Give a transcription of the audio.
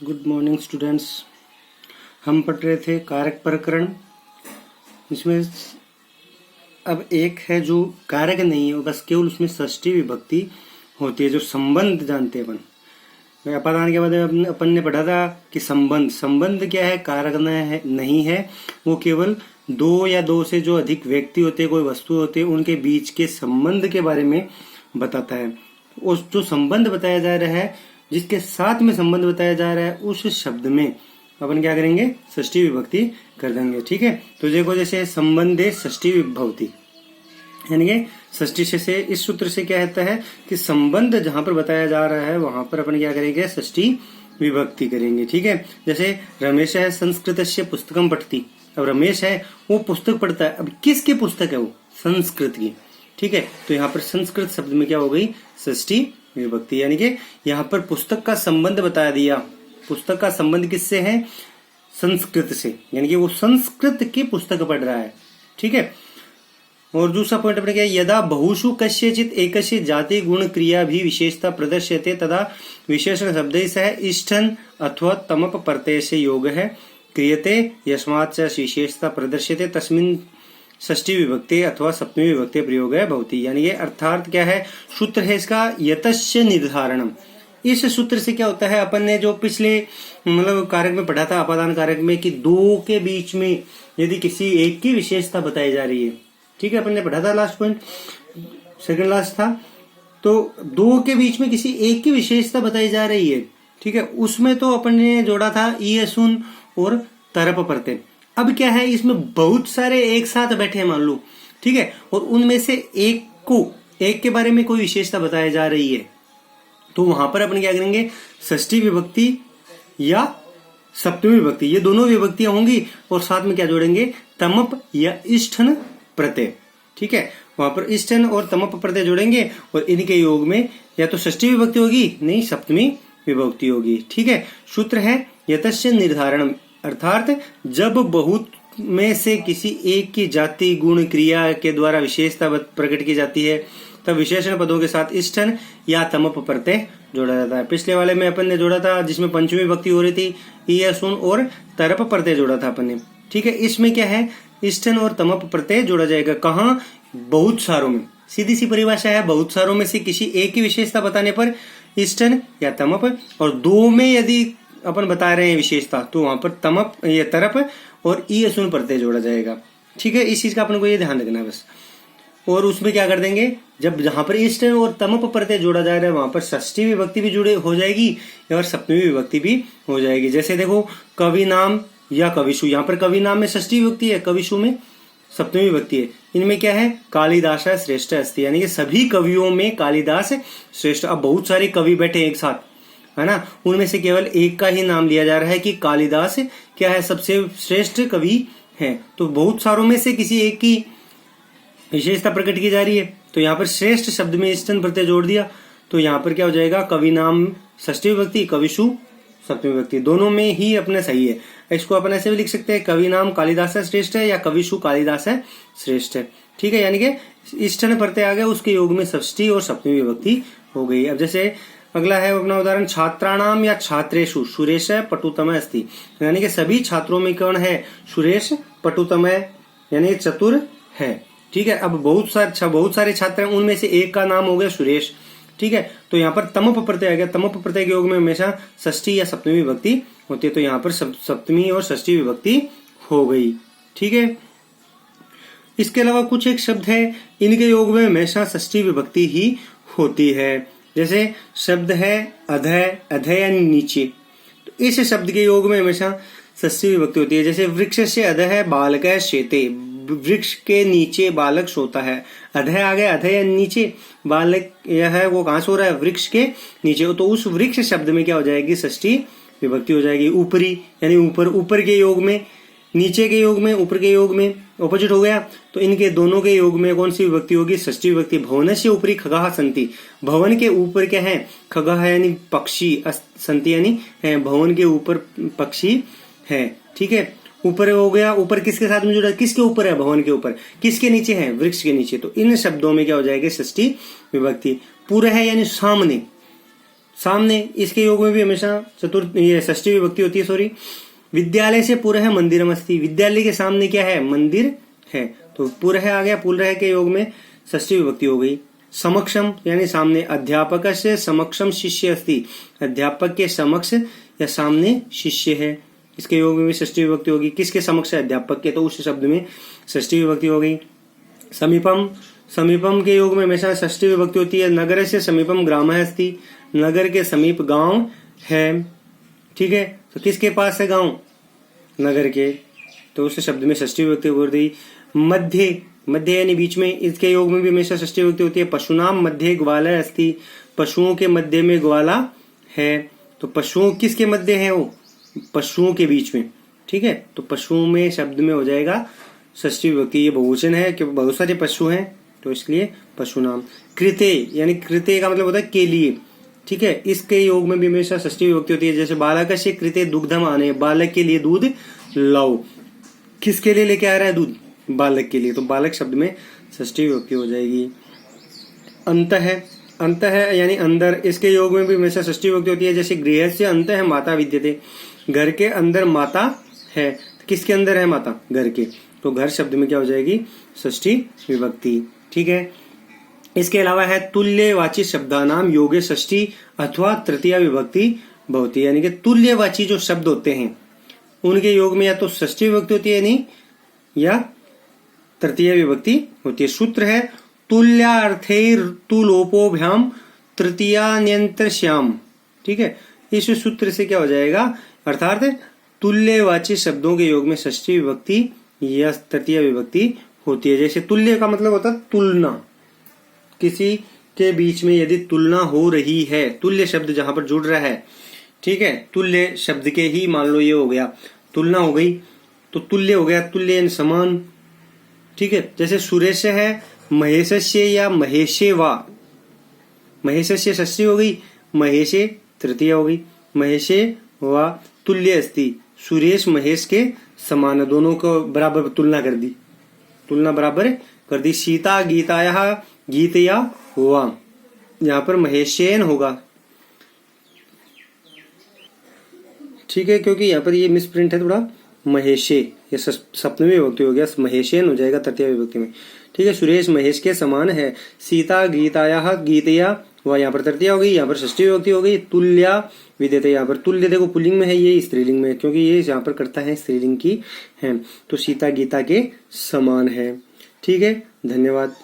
Good morning students. हम पढ़ रहे थे कारक प्रकरण। इसमें अब एक है जो कारक नहीं है, बस केवल उसमें षष्ठी विभक्ति होती है, जो संबंध जानते हैं अपन। अपादान के बाद अपन ने पढ़ा था कि संबंध क्या है, कारक नहीं है। वो केवल दो या दो से जो अधिक व्यक्ति होते हैं, कोई वस्तु होते हैं, उनके बीच के संबंध के बारे में बताता है। उस जो संबंध बताया जा रहा है, जिसके साथ में संबंध बताया जा रहा है, उस शब्द में अपन क्या करेंगे, षष्ठी विभक्ति कर देंगे। ठीक है, तो देखो जैसे संबंधे षष्ठी विभक्ति, यानी कि षष्ठी से इस सूत्र से क्या कहता है कि संबंध जहां पर बताया जा रहा है वहां पर अपन क्या करेंगे, षष्ठी विभक्ति करेंगे। ठीक है, जैसे रमेश है संस्कृत से पुस्तकम पठती। अब रमेश है वो पुस्तक पढ़ता है। अब किसकी पुस्तक है वो, संस्कृत की। ठीक है, तो यहाँ पर संस्कृत शब्द में क्या हो गई, षष्ठी विभक्ति, यानी कि यहाँ पर पुस्तक का संबंध बता दिया। पुस्तक का संबंध किससे है, संस्कृत से, यानी कि वो संस्कृत की पुस्तक पढ़ रहा है। ठीक है, और दूसरा पॉइंट अपने क्या, यदा बहुषु कस्यचित एकस्य जाति गुण क्रिया भी विशेषता प्रदर्श्यते तदा विशेषण शब्दैः सह इष्ठन् अथवा तमप प्रत्यय से योग है क्रियते यस्मात् च विशेषता प्रदर्श्यते तस्मिन् षष्ठी विभक्ति अथवा सप्तमी विभक्ति प्रयोग है भवती। यानी ये अर्थात क्या है, सूत्र है इसका यतस्य निर्धारणम। इस सूत्र से क्या होता है, अपन ने जो पिछले मतलब कारक में पढ़ा था, अपादान कारक में, कि दो के बीच में यदि किसी एक की विशेषता बताई जा रही है। ठीक है, अपन ने पढ़ा था लास्ट पॉइंट, सेकंड लास्ट था। तो दो के बीच में किसी एक की विशेषता बताई जा रही है। ठीक है, उसमें तो अपन ने जोड़ा था ई सुन और तरप प्रत्यय। अब क्या है, इसमें बहुत सारे एक साथ बैठे हैं मान लो। ठीक है, और उनमें से एक के बारे में कोई विशेषता बताई जा रही है, तो वहां पर अपन क्या करेंगे, षष्ठी विभक्ति या सप्तमी विभक्ति, ये दोनों विभक्तियां होंगी, और साथ में क्या जोड़ेंगे, तमप या इष्ठन प्रत्यय। ठीक है, वहां पर इष्ठन और तमप प्रत्यय जोड़ेंगे, और इनके योग में या तो षष्ठी विभक्ति होगी, नहीं सप्तमी विभक्ति होगी। ठीक है, सूत्र है यतस्य निर्धारणम, अर्थात जब बहुत में से किसी एक की जाति गुण क्रिया के द्वारा विशेषता प्रकट की जाती है, तब विशेषण पदों के साथ इष्ठन या तमप प्रत्यय जोड़ा जाता है। पिछले वाले में अपन ने जोड़ा था जिसमें पंचमी विभक्ति हो रही थी, ई सुन और तरप प्रत्यय जोड़ा था अपन ने। ठीक है, इसमें क्या है, इष्ठन और तमप प्रत्यय जोड़ा जाएगा। कहाँ, बहुत सारों में। सीधी सी परिभाषा है, बहुत सारों में से किसी एक की विशेषता बताने पर इष्ठन या तमप, और दो में यदि अपन बता रहे हैं विशेषता, तो वहां पर तमप या तरप और ई सुन प्रत्यय जोड़ा जाएगा। ठीक है, इस चीज का अपन को ये ध्यान रखना है बस। और उसमें क्या कर देंगे, जब जहां पर इष्ट और तमप प्रत्यय जोड़ा जा रहा है, वहां पर षष्ठी विभक्ति भी जुड़े हो जाएगी और सप्तमी विभक्ति भी हो जाएगी। जैसे देखो, कवि नाम या कविशु, यहाँ पर कवि नाम में षष्ठी विभक्ति है, कविशु में सप्तमी विभक्ति है। इनमें क्या है, कालिदास श्रेष्ठ अस्ति, यानी कि सभी कवियों में कालिदास श्रेष्ठ। अब बहुत सारे कवि बैठे एक साथ, है ना, उनमें से केवल एक का ही नाम लिया जा रहा है कि कालिदास क्या है, सबसे श्रेष्ठ कवि है। तो बहुत सारों में से किसी एक की विशेषता प्रकट की जा रही है, तो यहाँ पर श्रेष्ठ शब्द में इष्टन प्रत्यय जोड़ दिया, तो यहाँ पर क्या हो जाएगा, कवि नाम षष्ठी विभक्ति, कविशु सप्तमी विभक्ति, दोनों में ही अपने सही है। इसको अपन ऐसे भी लिख सकते हैं, कवि नाम कालिदास श्रेष्ठ है या कविशु कालिदास है श्रेष्ठ है। ठीक है, यानी कि इष्टन प्रत्यय आ गया, उसके योग में षष्ठी और सप्तमी विभक्ति हो गई। अब जैसे अगला है अपना उदाहरण, छात्राणाम या छात्रेषु सुरेश पटुतमः अस्ति, यानी कि सभी छात्रों में कौन है, सुरेश पटुतमः यानी चतुर है। ठीक है, अब बहुत सारे छात्र हैं, उनमें से एक का नाम हो गया सुरेश। ठीक है, तो यहाँ पर तमप प्रत्यय आ गया, तमप प्रत्यय के योग में हमेशा षष्ठी या सप्तमी विभक्ति होती है, तो यहाँ पर सप्तमी और षष्ठी विभक्ति हो गई। ठीक है, इसके अलावा कुछ एक शब्द है, इनके योग में हमेशा षष्ठी विभक्ति ही होती है। जैसे शब्द है अधय, अधय यानी नीचे, तो इस शब्द के योग में हमेशा षष्ठी विभक्ति होती है। जैसे वृक्ष से अधय बालकः शेते, वृक्ष के नीचे बालक सोता है। अधय आ गया, अधय यानी नीचे, बालक यह है वो कहाँ सो रहा है, वृक्ष के नीचे, तो उस वृक्ष शब्द में क्या हो जाएगी, षष्ठी विभक्ति हो जाएगी। ऊपरी यानी ऊपर, ऊपर के योग में, नीचे के योग में, ऊपर के योग में ऑपोजिट हो गया, तो इनके दोनों के योग में कौन सी विभक्ति होगी, षष्ठी विभक्ति। भवन से ऊपरी खगाः सन्ति, भवन के ऊपर क्या है, खगाः यानी पक्षी, सन्ति यानी है, भवन के ऊपर पक्षी है। ठीक है, ऊपर हो गया, ऊपर किसके साथ में जुड़ा, किसके ऊपर है, भवन के ऊपर, किसके नीचे है, वृक्ष के नीचे, तो इन शब्दों में क्या हो जाएगी, षष्ठी विभक्ति। पूरा है यानी सामने, सामने इसके योग में भी हमेशा ये षष्ठी विभक्ति होती है, सॉरी। विद्यालय से पुरः मंदिरमस्ति, विद्यालय के सामने क्या है? मंदिर है, तो पुरः आ गया, पुरः के योग में षष्ठी विभक्ति हो गई। समक्षम यानी सामने, अध्यापक से समक्षम शिष्य अस्ति, अध्यापक के समक्ष या सामने शिष्य है, इसके योग में भी षष्ठी विभक्ति होगी। किसके समक्ष है? अध्यापक के, तो उस शब्द में षष्ठी विभक्ति हो गई। समीपम, समीपम के योग में हमेशा षष्ठी विभक्ति होती है। नगर से समीपम ग्रामः अस्ति, नगर के समीप गांव है, ठीक है, तो किसके पास है गांव? नगर के, तो उस शब्द में षष्ठी विभक्ति हो गई। मध्य, मध्य यानी बीच में, इसके योग में भी हमेशा षष्ठी विभक्ति होती है। पशुनाम मध्य ग्वाला अस्ति, पशुओं के मध्य में ग्वाला है, तो पशुओं किसके मध्य है? वो पशुओं के बीच में, ठीक है, तो पशुओं में शब्द में हो जाएगा षष्ठी विभक्ति। ये बहुवचन है क्योंकि बहुत सारे पशु हैं, तो इसलिए पशुनाम। कृते यानी कृते का मतलब होता है के लिए, ठीक है, इसके योग में भी हमेशा षष्ठी विभक्ति होती है। जैसे बालकस्य कृते दुग्धम आने, बालक के लिए दूध लाओ, किसके लिए लेके आ रहा है दूध? बालक के लिए, तो बालक शब्द में षष्ठी विभक्ति हो जाएगी। अंत है, अंत है यानी अंदर, इसके योग में भी हमेशा षष्ठी विभक्ति होती है। जैसे गृहस्य अंत है माता विद्यते, घर के अंदर माता है, किसके अंदर है माता? घर के, तो घर शब्द में क्या हो जाएगी? षष्ठी विभक्ति, ठीक है। इसके अलावा है तुल्यवाची शब्दानाम योगे षष्ठी अथवा तृतीया विभक्ति भवति, यानी कि तुल्यवाची जो शब्द होते हैं उनके योग में या तो षष्ठी विभक्ति होती है नहीं या तृतीय विभक्ति होती है। सूत्र है तुल्यार्थैर तुलोपोभ्याम तृतीयान्यंतश्याम, ठीक है, इस सूत्र से क्या हो जाएगा? अर्थात तुल्यवाची शब्दों के योग में षष्ठी विभक्ति या तृतीय विभक्ति होती है। जैसे तुल्य का मतलब होता है तुलना, किसी के बीच में यदि तुलना हो रही है, तुल्य शब्द जहां पर जुड़ रहा है, ठीक है, तुल्य शब्द के ही मान लो ये हो गया, तुलना हो गई तो तुल्य हो गया, तुल्य समान, ठीक है। जैसे सुरेश है महेशस्य या महेशे वा, महेशस्य षष्ठी हो गई, महेशे तृतीय हो गई, महेशे वा तुल्य अस्ति, सुरेश महेश के समान, दोनों को बराबर तुलना कर दी, तुलना बराबर कर दी। सीता गीताया गीतया हुआ, यहाँ पर महेशेन होगा, ठीक है, क्योंकि यहाँ पर ये मिसप्रिंट है थोड़ा, महेशे, ये सप्तमी विभक्ति हो गया, महेशेन हो जाएगा तृतीय विभक्ति में, ठीक है। सुरेश महेश के समान है, सीता गीताया गीतया वह यहाँ पर तृतीया हो गई, यहाँ पर षष्ठी विभक्ति हो गई। तुल्या विद्यते, यहाँ पर तुल्य देखो पुल्लिंग में है, ये स्त्रीलिंग में है, क्योंकि ये यहाँ पर करता है स्त्रीलिंग की है, तो सीता गीता के समान है, ठीक है। धन्यवाद।